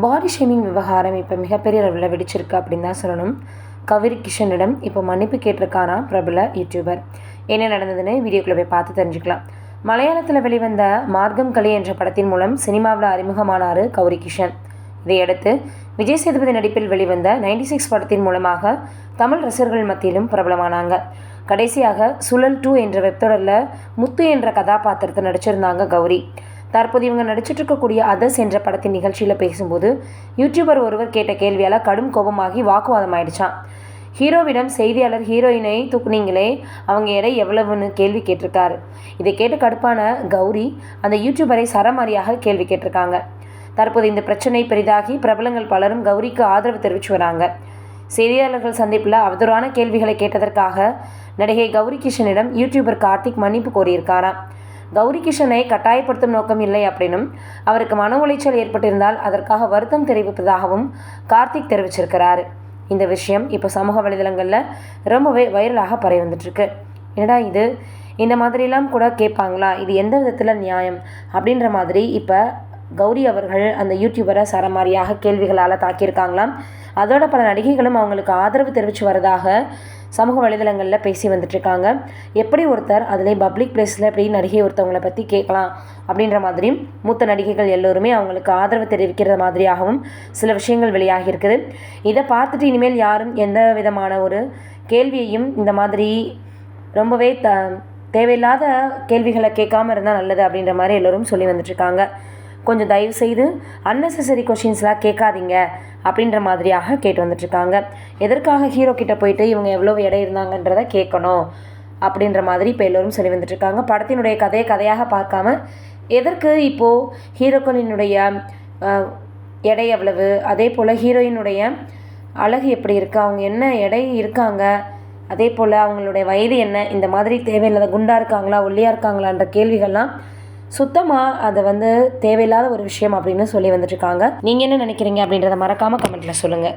Body shaming விவகாரம் இப்போ மிகப்பெரிய அளவில் வெடிச்சிருக்கு அப்படின்னு தான் சொல்லணும். கௌரி கிஷனிடம் இப்போ மன்னிப்பு கேட்டிருக்காரா பிரபல யூடியூபர். என்ன நடந்ததுன்னு வீடியோக்குள்ளே போய் பார்த்து தெரிஞ்சுக்கலாம். மலையாளத்தில் வெளிவந்த மார்க்கம் களி என்ற படத்தின் மூலம் சினிமாவில் அறிமுகமானார் கௌரி கிஷன். இதையடுத்து விஜய் சேதுபதி நடிப்பில் வெளிவந்த 96 படத்தின் மூலமாக தமிழ் ரசிகர்கள் மத்தியிலும் பிரபலமானாங்க. கடைசியாக சுழல் 2 என்ற வெப்தொடரில் முத்து என்ற கதாபாத்திரத்தை நடிச்சிருந்தாங்க கௌரி. தற்போது இவங்க நடிச்சிட்டு இருக்கக்கூடிய அதர்ஸ் என்ற படத்தின் நிகழ்ச்சியில் பேசும்போது யூடியூபர் ஒருவர் கேட்ட கேள்வியால் கடும் கோபமாகி வாக்குவாதம் ஆயிடுச்சான். ஹீரோவிடம் செய்தியாளர் ஹீரோயினை தூக்குனீங்களே, அவங்க எடை எவ்வளவுன்னு கேள்வி கேட்டிருக்காரு. இதை கேட்டு கடுப்பான கௌரி அந்த யூடியூபரை சரமாரியாக கேள்வி கேட்டிருக்காங்க. தற்போது இந்த பிரச்சனை பெரிதாகி பிரபலங்கள் பலரும் கௌரிக்கு ஆதரவு தெரிவித்து வராங்க. செய்தியாளர்கள் சந்திப்பில் அவதூறான கேள்விகளை கேட்டதற்காக நடிகை கௌரி கிஷனிடம் யூடியூபர் கார்த்திக் மன்னிப்பு கோரியிருக்காராம். கௌரி கிஷனை கட்டாயப்படுத்தும் நோக்கம் இல்லை அப்படின்னும் அவருக்கு மன உளைச்சல் ஏற்பட்டிருந்தால் அதற்காக வருத்தம் தெரிவிப்பதாகவும் கார்த்திக் தெரிவிச்சிருக்கிறாரு. இந்த விஷயம் இப்போ சமூக வலைதளங்களில் ரொம்பவே வைரலாக பரவி வந்துட்டுருக்கு. என்னடா இது, இந்த மாதிரிலாம் கூட கேட்பாங்களா, இது எந்த விதத்தில் நியாயம் அப்படின்ற மாதிரி இப்போ கௌரி அவர்கள் அந்த யூடியூபரை சரமாரியாக கேள்விகளால் தாக்கியிருக்காங்களாம். அதோட பல நடிகைகளும் அவங்களுக்கு ஆதரவு தெரிவித்து வரதாக சமூக வலைதளங்களில் பேசி வந்துட்டுருக்காங்க. எப்படி ஒருத்தர் அதில் பப்ளிக் பிளேஸில் எப்படி நடிகை ஒருத்தவங்களை பற்றி கேட்கலாம் அப்படின்ற மாதிரியும் மூத்த நடிகைகள் எல்லோருமே அவங்களுக்கு ஆதரவு தெரிவிக்கிற மாதிரியாகவும் சில விஷயங்கள் வெளியாகி இருக்குது. இதை பார்த்துட்டு இனிமேல் யாரும் எந்த விதமான ஒரு கேள்வியையும் இந்த மாதிரி ரொம்பவே தேவையில்லாத கேள்விகளை கேட்காம இருந்தால் நல்லது அப்படின்ற மாதிரி எல்லோரும் சொல்லி வந்துட்டுருக்காங்க. கொஞ்சம் தயவு செய்து அன்னெசரி கொஷின்ஸ்லாம் கேட்காதீங்க அப்படின்ற மாதிரியாக கேட்டு வந்துட்டுருக்காங்க. எதற்காக ஹீரோ கிட்டே போயிட்டு இவங்க எவ்வளோ எடை இருந்தாங்கன்றதை கேட்கணும் அப்படின்ற மாதிரி இப்போ எல்லோரும் சொல்லி வந்துட்டுருக்காங்க. படத்தினுடைய கதையாக பார்க்காம எதற்கு இப்போது ஹீரோக்களினுடைய எடை எவ்வளவு, அதே போல் ஹீரோயினுடைய அழகு எப்படி இருக்குது, அவங்க என்ன எடை இருக்காங்க, அதே போல் அவங்களுடைய வயது என்ன, இந்த மாதிரி தேவையில்லாத குண்டாக இருக்காங்களா ஒல்லியாக இருக்காங்களான்ற கேள்விகள்லாம் சுத்தமாக அதை தேவையில்லாத ஒரு விஷயம் அப்படின்னு சொல்லி வந்துட்டுருக்காங்க. நீங்கள் என்ன நினைக்கிறீங்க அப்படின்றத மறக்காமல் கமெண்ட்டில் சொல்லுங்கள்.